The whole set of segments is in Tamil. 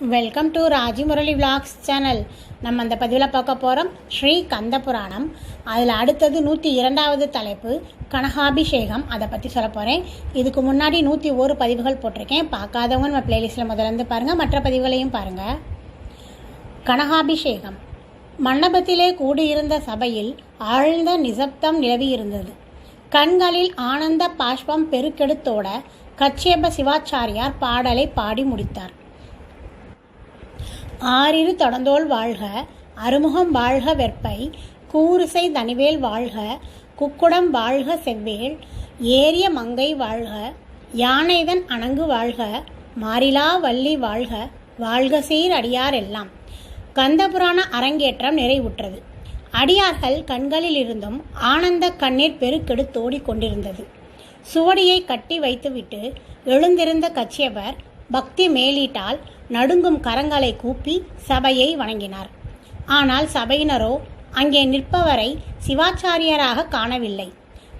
Welcome to Raji Murali vlogs channel. நம்ம அந்த பதிவில் பார்க்க போகிறோம் ஸ்ரீ கந்த புராணம். அதில் அடுத்தது 102வது தலைப்பு கனகாபிஷேகம். அதை பற்றி சொல்ல போகிறேன். இதுக்கு முன்னாடி 101 பதிவுகள் போட்டிருக்கேன். பார்க்காதவங்க நம்ம பிளேலிஸ்ட்டில் முதலேருந்து பாருங்கள், மற்ற பதிவுகளையும் பாருங்கள். கனகாபிஷேகம். மண்டபத்திலே கூடியிருந்த சபையில் ஆழ்ந்த நிசப்தம் நிலவியிருந்தது. கண்களில் ஆனந்த பாஷ்பம் பெருக்கெடுத்தோட கச்சியப்ப சிவாச்சாரியார் பாடலை பாடி முடித்தார். ஆறிரு தொடர்ந்தோள் வாழ்க, அறுமுகம் வாழ்க வெற்பை, கூறுசை தனிவேல் வாழ்க, குக்குடம் வாழ்க செவ்வேள், ஏரிய மங்கை வாழ்க, யானைதன் அணங்கு வாழ்க, மாறிலா வள்ளி வாழ்க, வாழ்க சீர் அடியார் எல்லாம். கந்தபுராண அரங்கேற்றம் நிறைவுற்றது. அடியார்கள் கண்களில் இருந்தும் ஆனந்த கண்ணீர் பெருக்கெடுத்தோடி கொண்டிருந்தது. சுவடியை கட்டி வைத்துவிட்டு எழுந்திருந்த கச்சியப்பர் பக்தி மேலீட்டால் நடுங்கும் கரங்களை கூப்பி சபையை வணங்கினார். ஆனால் சபையினரோ அங்கே நிற்பவரை சிவாச்சாரியராக காணவில்லை.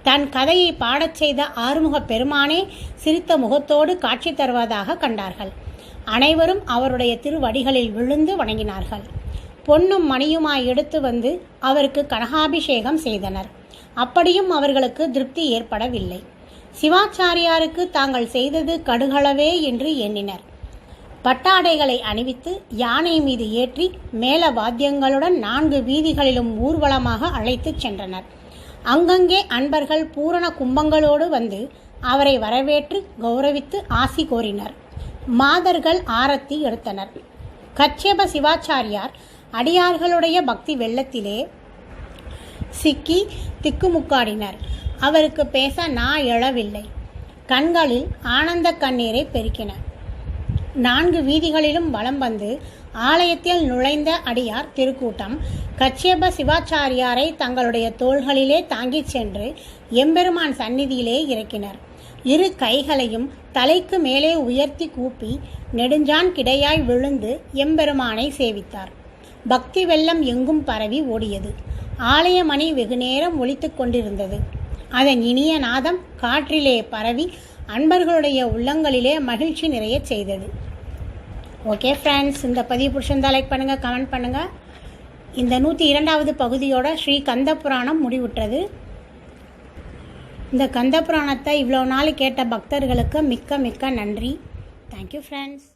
தன் கதையை பாடச் செய்த ஆறுமுக பெருமானே சிரித்த முகத்தோடு காட்சி தருவதாக கண்டார்கள். அனைவரும் அவருடைய திருவடிகளில் விழுந்து வணங்கினார்கள். பொன்னும் மணியுமாய் எடுத்து வந்து அவருக்கு கனகாபிஷேகம் செய்தனர். அப்படியும் அவர்களுக்கு திருப்தி ஏற்படவில்லை. சிவாச்சாரியாருக்கு தாங்கள் செய்தது கடுகளவே என்று எண்ணினர். பட்டாடைகளை அணிவித்து யானை மீது ஏற்றி மேல வாத்தியங்களுடன் 4 வீதிகளிலும் ஊர்வலமாக அழைத்துச் சென்றனர். அங்கங்கே அன்பர்கள் பூரண கும்பங்களோடு வந்து அவரை வரவேற்று கௌரவித்து ஆசி கோரினர். மாதர்கள் ஆரத்தி எடுத்தனர். கச்சியப்ப சிவாச்சாரியார் அடியார்களுடைய பக்தி வெள்ளத்திலே சிக்கி திக்குமுக்காடினர். அவருக்கு பேச நா எழவில்லை. கண்களில் ஆனந்த கண்ணீரை பெருக்கினர். 4 வீதிகளிலும் வலம் வந்து ஆலயத்தில் நுழைந்த அடியார் திருக்கூட்டம் கச்சியப்ப சிவாச்சாரியாரை தங்களுடைய தோள்களிலே தாங்கிச் சென்று எம்பெருமான் சந்நிதியிலே இறக்கினர். 2 கைகளையும் தலைக்கு மேலே உயர்த்தி கூப்பி நெடுஞ்சான் கிடையாய் விழுந்து எம்பெருமானை சேவித்தார். பக்தி வெள்ளம் எங்கும் பரவி ஓடியது. ஆலயமணி வெகுநேரம் ஒலித்து கொண்டிருந்தது. அதன் இனிய நாதம் காற்றிலே பரவி அன்பர்களுடைய உள்ளங்களிலே மகிழ்ச்சி நிறைய செய்தது. ஓகே ஃப்ரெண்ட்ஸ், இந்த பதிவு பிடிச்சிருந்தா லைக் பண்ணுங்கள், கமெண்ட் பண்ணுங்கள். இந்த 102வது பகுதியோட ஸ்ரீ கந்த புராணம் முடிவுற்றது. இந்த கந்த புராணத்தை இவ்வளோ நாள் கேட்ட பக்தர்களுக்கு மிக்க மிக்க நன்றி. Thank you friends.